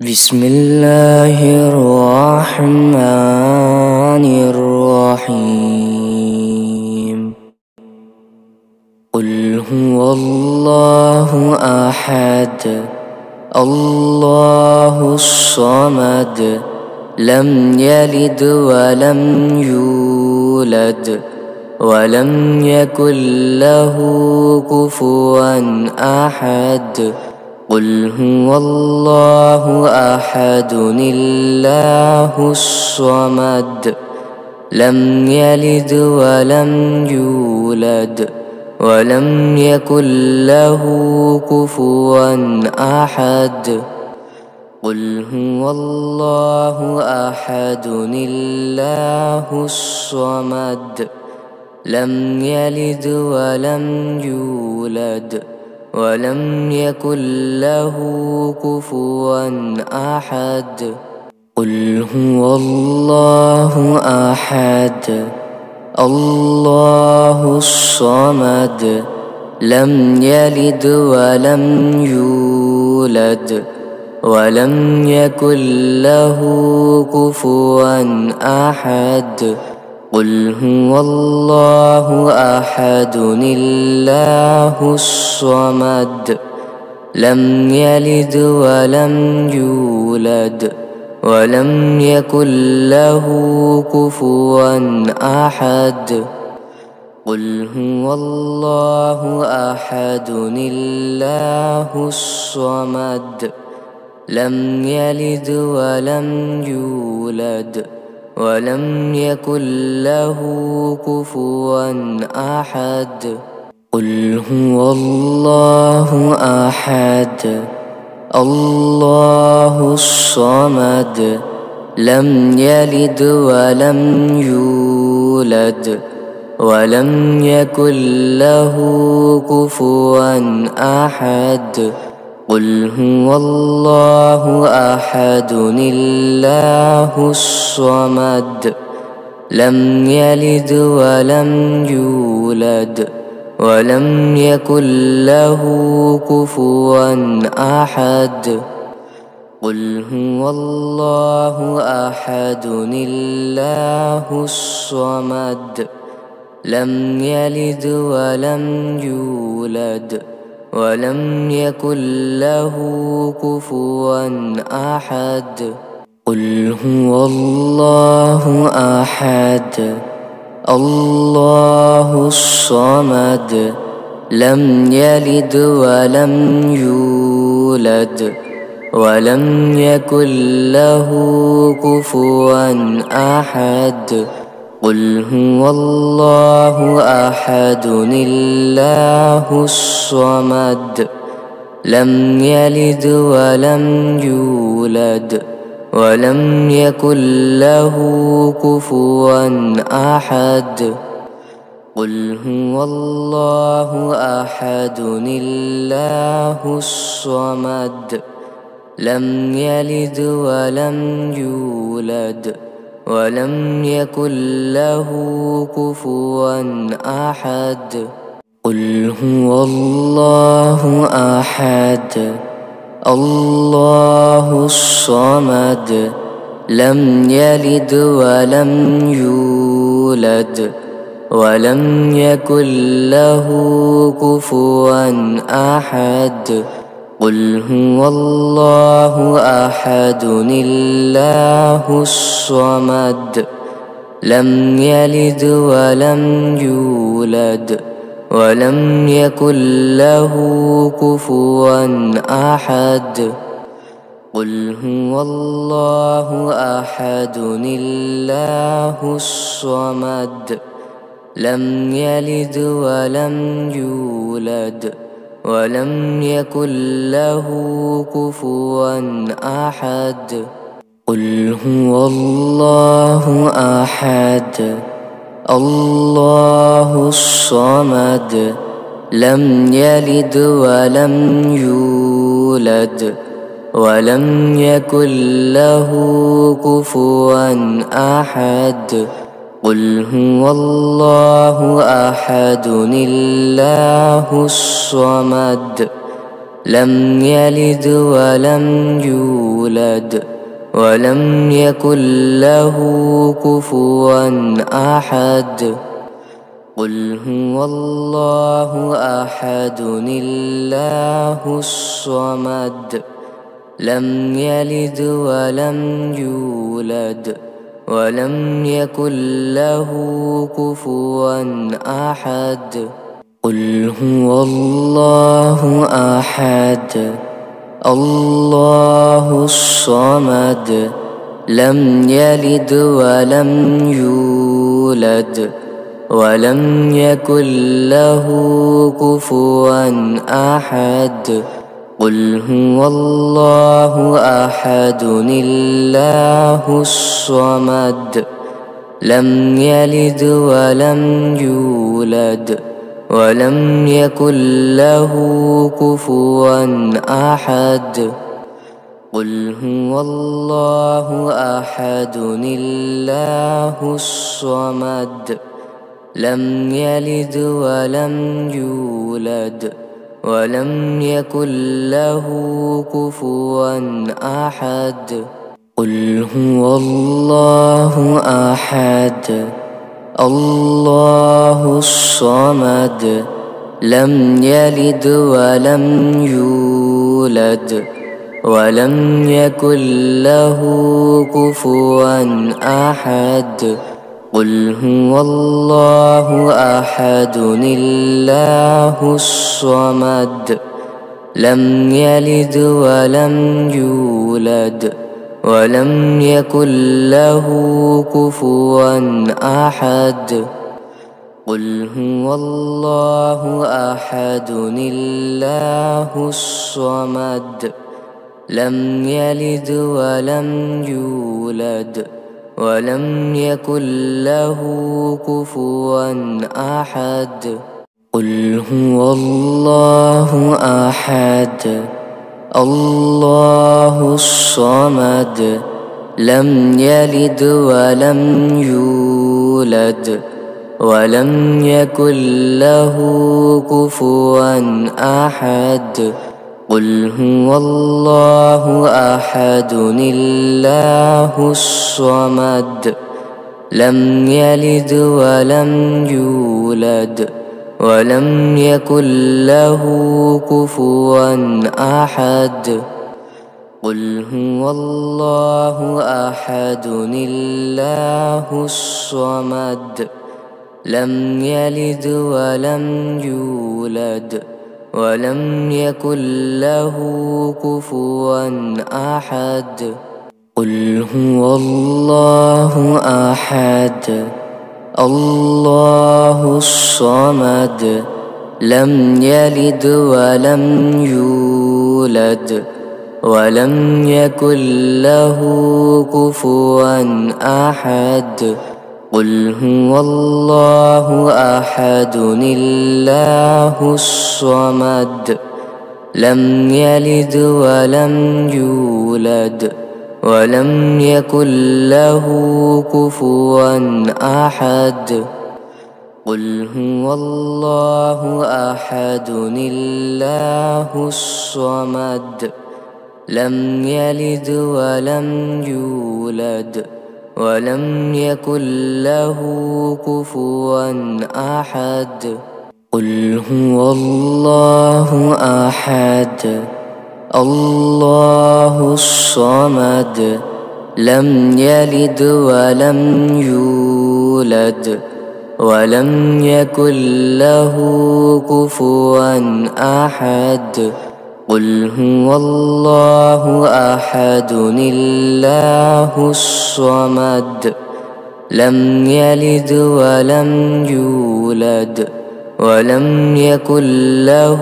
بسم الله الرحمن الرحيم. قل هو الله أحد الله الصمد لم يلد ولم يولد ولم يكن له كفوا أحد. قل هو الله أحد الله الصمد لم يلد ولم يولد ولم يكن له كفوا أحد. قل هو الله أحد الله الصمد لم يلد ولم يولد ولم يكن له كفوا أحد. قل هو الله أحد الله الصمد لم يلد ولم يولد ولم يكن له كفوا أحد. قل هو الله أحد الله الصمد لم يلد ولم يولد ولم يكن له كفوا أحد. قل هو الله أحد الله الصمد لم يلد ولم يولد ولم يكن له كفوا أحد. قل هو الله أحد الله الصمد لم يلد ولم يولد ولم يكن له كفوا أحد. قل هو الله أحد الله الصمد لم يلد ولم يولد ولم يكن له كفوا أحد. قل هو الله أحد الله الصمد لم يلد ولم يولد ولم يكن له كفوا أحد. قل هو الله أحد الله الصمد لم يلد ولم يولد ولم يكن له كفوا أحد. قل هو الله أحد الله الصمد لم يلد ولم يولد ولم يكن له كفوا أحد. قل هو الله أحد الله الصمد لم يلد ولم يولد ولم يكن له كفوا أحد. قل هو الله أحد الله الصمد لم يلد ولم يولد ولم يكن له كفوا أحد. قل هو الله أحد الله الصمد لم يلد ولم يولد ولم يكن له كفوا أحد. قل هو الله أحد الله الصمد لم يلد ولم يولد ولم يكن له كفوا أحد. قل هو الله أحد الله الصمد لم يلد ولم يولد ولم يكن له كفوا أحد. قل هو الله أحد الله الصمد لم يلد ولم يولد يولد ولم يكن له كفوا أحد. قل هو الله أحد الله الصمد لم يلد ولم يولد ولم يكن له كفوا أحد. قل هو الله أحد الله الصمد لم يلد ولم يولد ولم يكن له كفوا أحد. قل هو الله أحد الله الصمد لم يلد ولم يولد ولم يكن له كفوا أحد. قل هو الله أحد الله الصمد لم يلد ولم يولد ولم يكن له كفوا أحد. قل هو الله أحد الله الصمد لم يلد ولم يولد ولم يكن له كفوا أحد. قل هو الله أحد الله الصمد لم يلد ولم يولد ولم يكن له كفوا أحد. قل هو الله أحد الله الصمد لم يلد ولم يولد ولم يكن له كفوا أحد. قل هو الله أحد الله الصمد لم يلد ولم يولد ولم يكن له كفوا أحد. قل هو الله أحد الله الصمد لم يلد ولم يولد ولم يكن له كفوا أحد. قل هو الله أحد الله الصمد لم يلد ولم يولد ولم يكن له كفوا أحد. قل هو الله أحد الله الصمد لم يلد ولم يولد ولم يكن له كفوا أحد. قل هو الله أحد الله الصمد لم يلد ولم يولد ولم يكن له كفوا أحد. قل هو الله أحد الله الصمد لم يلد ولم يولد ولم يكن له كفوا أحد. قل هو الله أحد الله الصمد لم يلد ولم يولد ولم يكن له كفوا أحد. قل هو الله أحد الله الصمد لم يلد ولم يولد ولم يكن له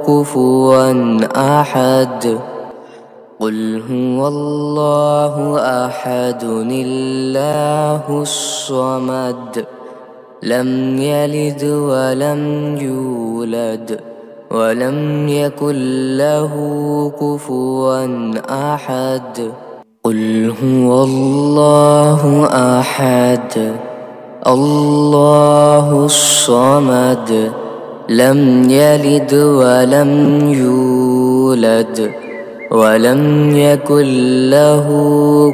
كفوا أحد. قل هو الله أحد الله الصمد لم يلد ولم يولد ولم يكن له كفوا أحد. قل هو الله أحد الله الصمد لم يلد ولم يولد ولم يكن له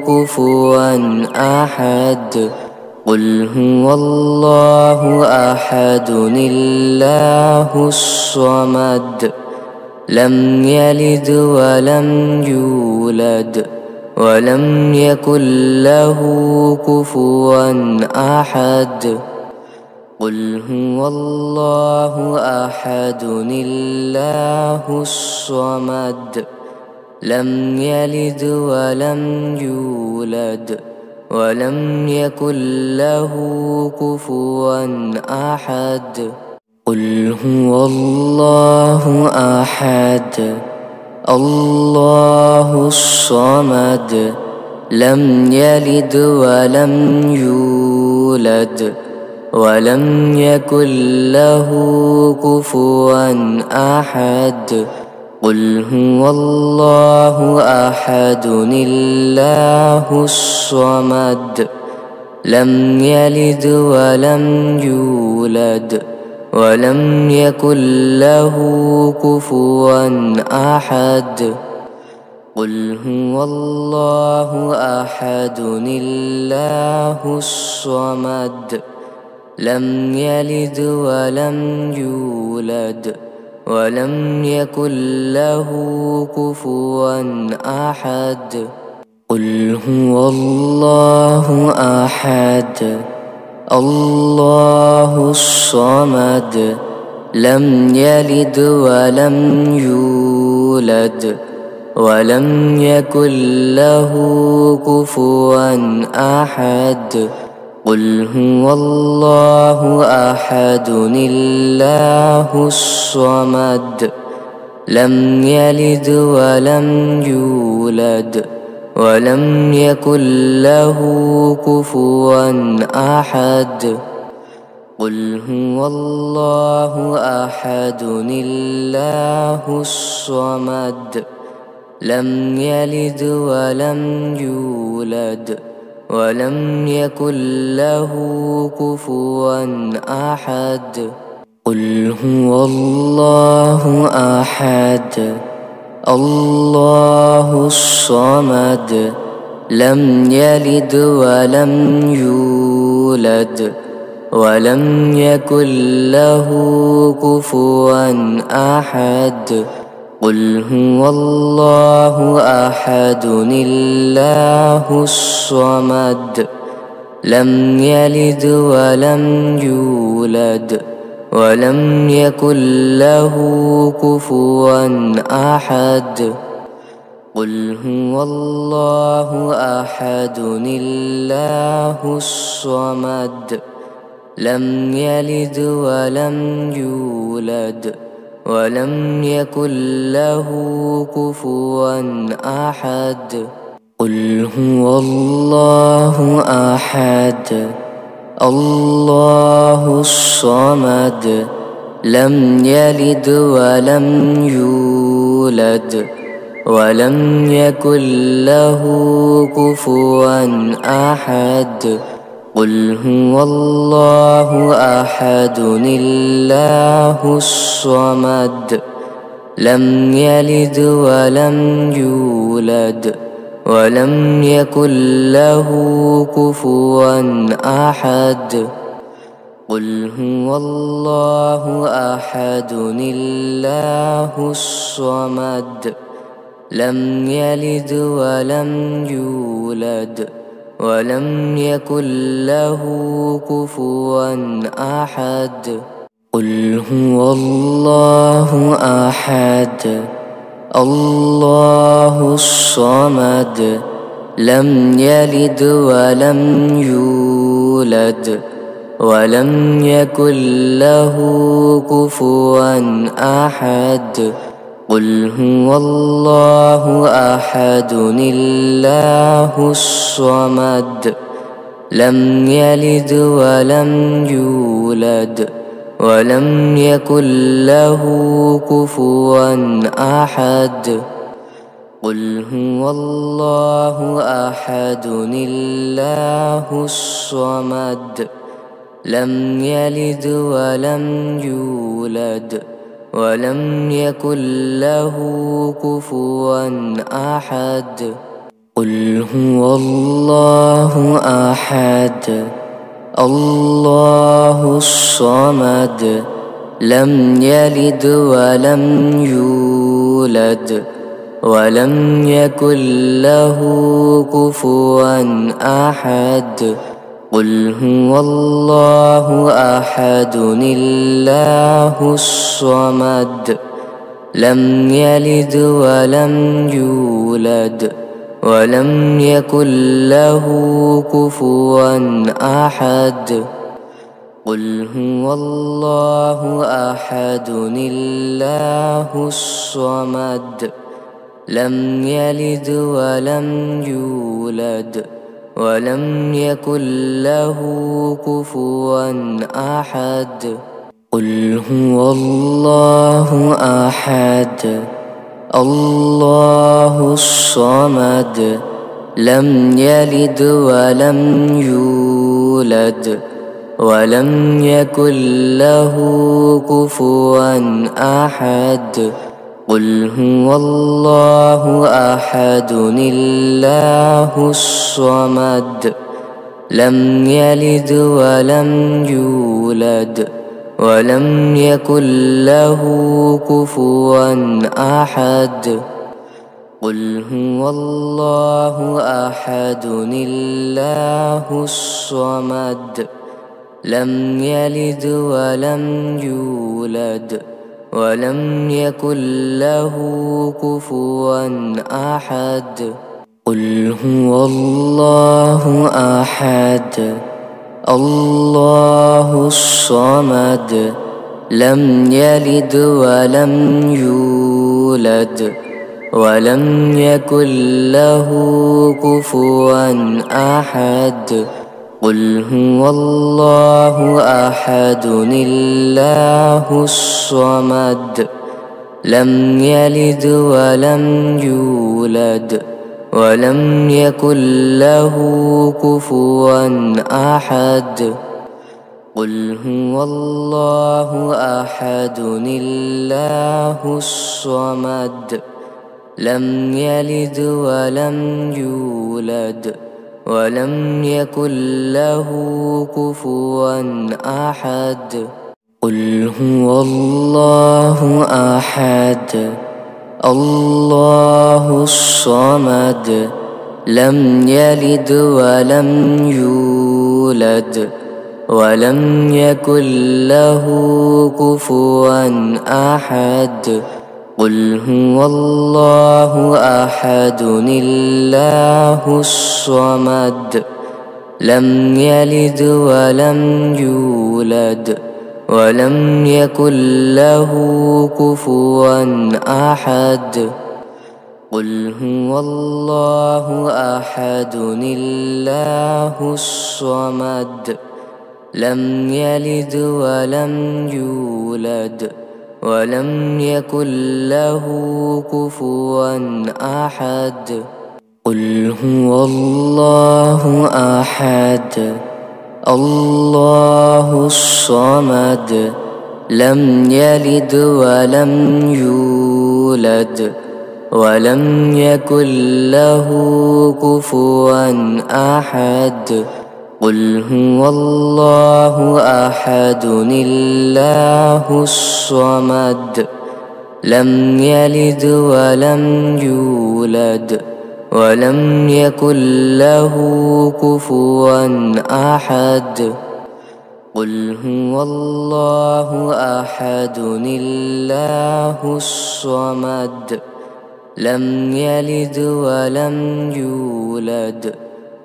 كفوا أحد. قل هو الله أحد الله الصمد لم يلد ولم يولد ولم يكن له كفوا أحد. قل هو الله أحد الله الصمد لم يلد ولم يولد ولم يكن له كفوا أحد. قل هو الله أحد الله الصمد لم يلد ولم يولد ولم يكن له كفوا أحد. قل هو الله أحد الله الصمد لم يلد ولم يولد ولم يكن له كفوا أحد. قل هو الله أحد الله الصمد لم يلد ولم يولد ولم يكن له كفوا أحد. قل هو الله أحد الله الصمد لم يلد ولم يولد ولم يكن له كفوا أحد. قل هو الله أحد الله الصمد لم يلد ولم يولد ولم يكن له كفوا أحد. قل هو الله أحد الله الصمد لم يلد ولم يولد ولم يكن له كفوا أحد. قل هو الله أحد الله الصمد لم يلد ولم يولد ولم يكن له كفوا أحد. قل هو الله أحد الله الصمد لم يلد ولم يولد ولم يكن له كفوا أحد. قل هو الله أحد الله الصمد لم يلد ولم يولد ولم يكن له كفوا أحد. قل هو الله أحد الله الصمد لم يلد ولم يولد ولم يكن له كفوا أحد. قل هو الله أحد الله الصمد لم يلد ولم يولد ولم يكن له كفوا أحد. قل هو الله أحد الله الصمد لم يلد ولم يولد ولم يكن له كفوا أحد. قل هو الله أحد الله الصمد لم يلد ولم يولد ولم يكن له كفوا أحد. قل هو الله أحد الله الصمد لم يلد ولم يولد ولم يكن له كفوا أحد. قل هو الله أحد الله الصمد لم يلد ولم يولد ولم يكن له كفوا أحد. قل هو الله أحد الله الصمد لم يلد ولم يولد ولم يكن له كفوا أحد. قل هو الله أحد الله الصمد لم يلد ولم يولد ولم يكن له كفوا أحد. قل هو الله أحد الله الصمد لم يلد ولم يولد ولم يكن له كفوا أحد. قل هو الله أحد الله الصمد لم يلد ولم يولد ولم يكن له كفوا أحد. قل هو الله أحد الله الصمد لم يلد ولم يولد ولم يكن له كفوا أحد. قل هو الله أحد الله الصمد لم يلد ولم يولد ولم يكن له كفوا أحد. قل هو الله أحد الله الصمد لم يلد ولم يولد ولم يكن له كفوا أحد. قل هو الله أحد الله الصمد لم يلد ولم يولد ولم يكن له كفوا أحد. قل هو الله أحد الله الصمد لم يلد ولم يولد ولم يكن له كفوا أحد. قل هو الله أحد الله الصمد لم يلد ولم يولد ولم يكن له كفوا أحد. قل هو الله أحد الله الصمد لم يلد ولم يولد ولم يكن له كفوا أحد. قل هو الله أحد الله الصمد لم يلد ولم يولد ولم يكن له كفوا أحد. قل هو الله أحد الله الصمد لم يلد ولم يولد ولم يكن له كفوا أحد. قل هو الله أحد الله الصمد لم يلد ولم يولد ولم يكن له كفوا أحد. قل هو الله أحد الله الصمد لم يلد ولم يولد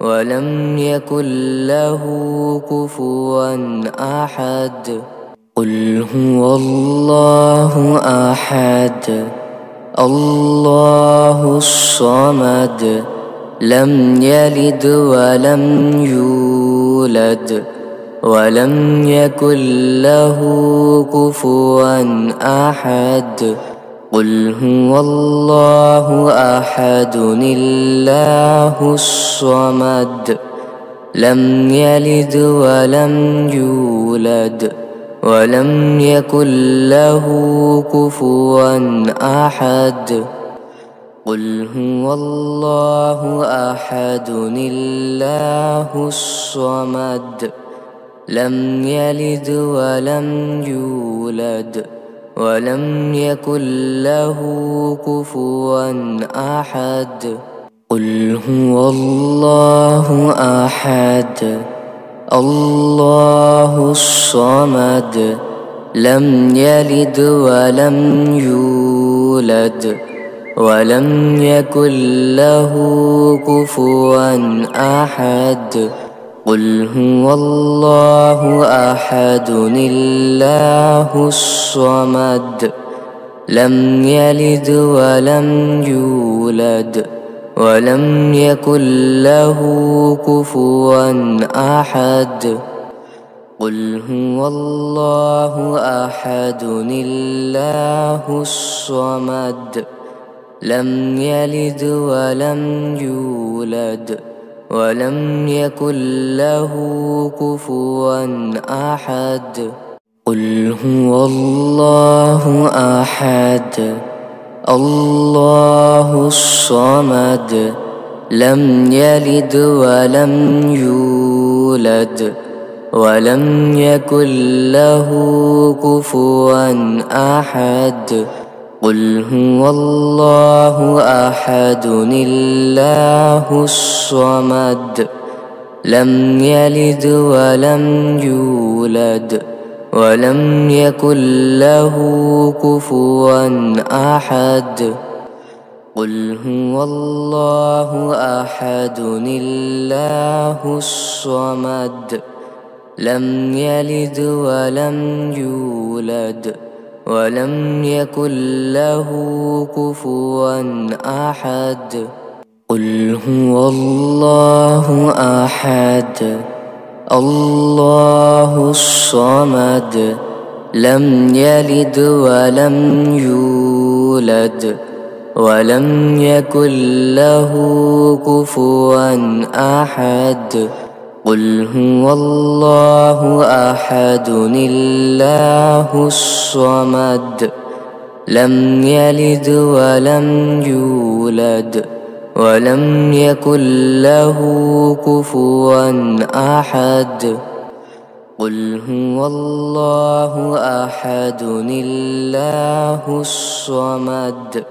ولم يكن له كفوا أحد. قل هو الله أحد الله الصمد لم يلد ولم يولد ولم يكن له كفوا أحد. قل هو الله أحد الله الصمد لم يلد ولم يولد ولم يكن له كفوا أحد. قل هو الله أحد الله الصمد لم يلد ولم يولد ولم يكن له كفوا أحد. قل هو الله أحد الله الصمد لم يلد ولم يولد ولم يكن له كفوا أحد. قل هو الله أحد الله الصمد لم يلد ولم يولد ولم يكن له كفوا أحد. قل هو الله أحد الله الصمد لم يلد ولم يولد ولم يكن له كفوا أحد. قل هو الله أحد الله الصمد لم يلد ولم يولد ولم يكن له كفوا أحد. قل هو الله أحد الله الصمد لم يلد ولم يولد ولم يكن له كفوا أحد. قل هو الله أحد الله الصمد لم يلد ولم يولد ولم يكن له كفوا أحد. قل هو الله أحد الله الصمد لم يلد ولم يولد ولم يكن له كفوا أحد. قل هو الله أحد الله الصمد لم يلد ولم يولد ولم يكن له كفوا أحد. قل هو الله أحد الله الصمد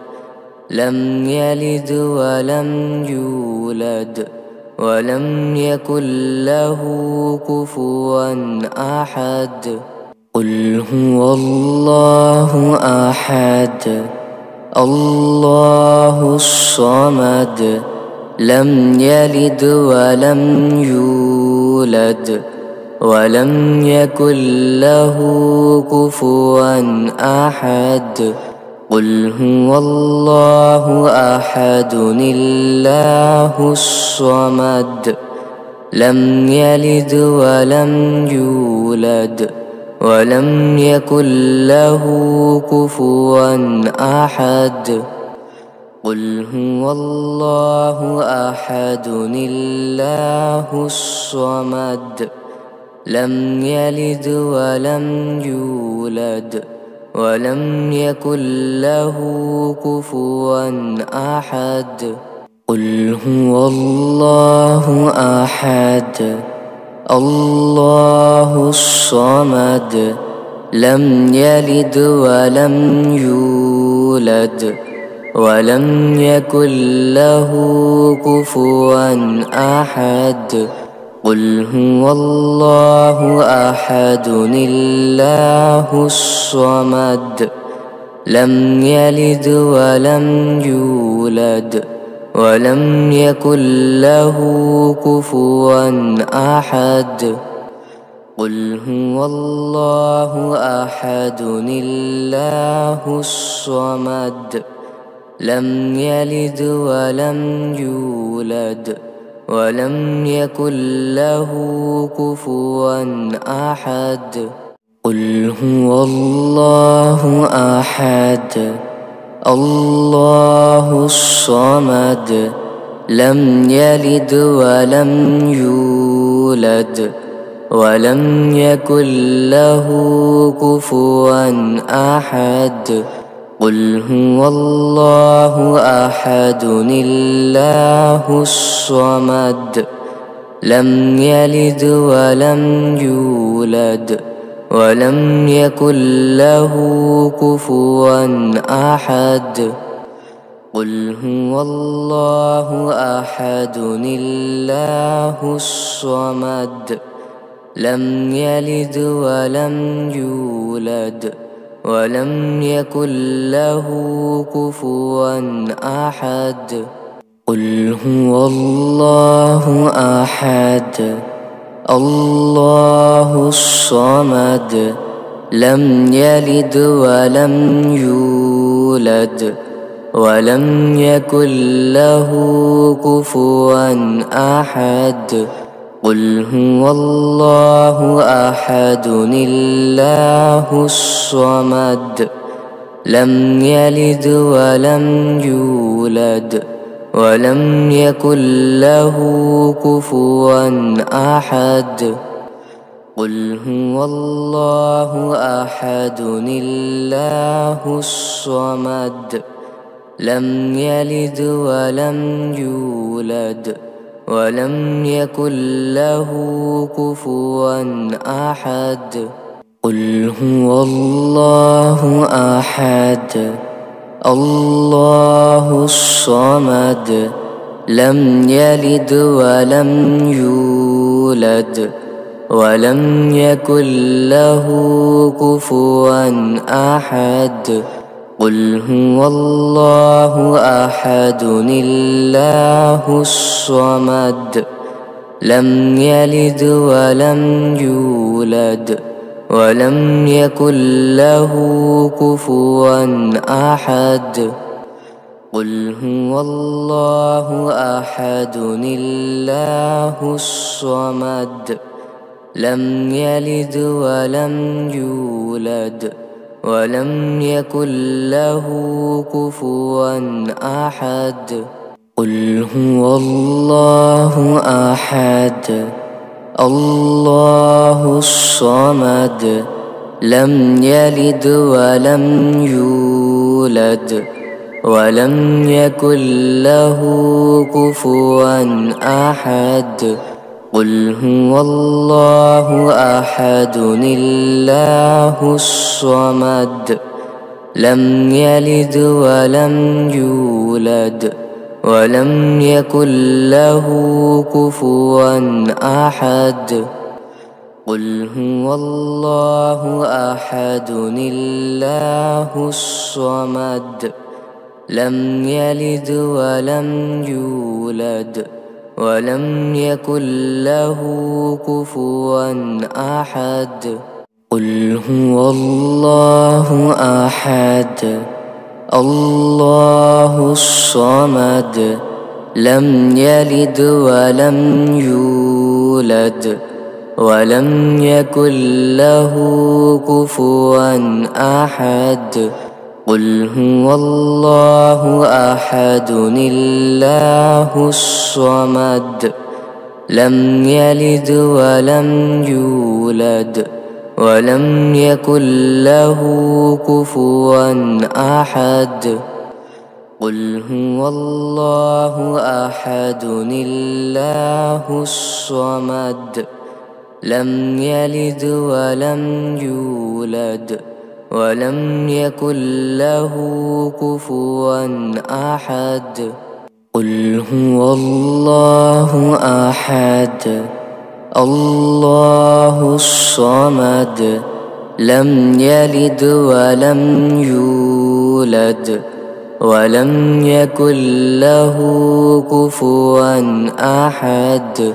لم يلد ولم يولد ولم يكن له كفوا أحد. قل هو الله أحد الله الصمد لم يلد ولم يولد ولم يكن له كفوا أحد. قل هو الله أحد الله الصمد لم يلد ولم يولد ولم يكن له كفوا أحد. قل هو الله أحد الله الصمد لم يلد ولم يولد ولم يكن له كفوا أحد. قل هو الله أحد الله الصمد لم يلد ولم يولد ولم يكن له كفوا أحد. قل هو الله أحد الله الصمد لم يلد ولم يولد ولم يكن له كفوا أحد. قل هو الله أحد الله الصمد لم يلد ولم يولد ولم يكن له كفوا أحد. قل هو الله أحد الله الصمد لم يلد ولم يولد ولم يكن له كفوا أحد. قل هو الله أحد الله الصمد لم يلد ولم يولد ولم يكن له كفوا أحد. قل هو الله أحد الله الصمد لم يلد ولم يولد ولم يكن له كفوا أحد. قل هو الله أحد الله الصمد لم يلد ولم يولد ولم يكن له كفوا أحد. قل هو الله أحد الله الصمد لم يلد ولم يولد ولم يكن له كفوا أحد. قل هو الله أحد الله الصمد لم يلد ولم يولد ولم يكن له كفوا أحد. قل هو الله أحد الله الصمد لم يلد ولم يولد ولم يكن له كفوا أحد. قل هو الله أحد الله الصمد لم يلد ولم يولد ولم يكن له كفوا أحد. قل هو الله أحد الله الصمد لم يلد ولم يولد ولم يكن له كفوا أحد. قل هو الله أحد الله الصمد لم يلد ولم يولد ولم يكن له كفوا أحد. قل هو الله أحد الله الصمد لم يلد ولم يولد ولم يكن له كفوا أحد. قل هو الله أحد الله الصمد لم يلد ولم يولد ولم يكن له كفوا أحد. قل هو الله أحد الله الصمد لم يلد ولم يولد ولم يكن له كفوا أحد. قل هو الله أحد الله الصمد لم يلد ولم يولد ولم يكن له كفوا أحد. قل هو الله أحد الله الصمد لم يلد ولم يولد ولم يكن له كفوا أحد. قل هو الله أحد الله الصمد لم يلد ولم يولد ولم يكن له كفوا أحد.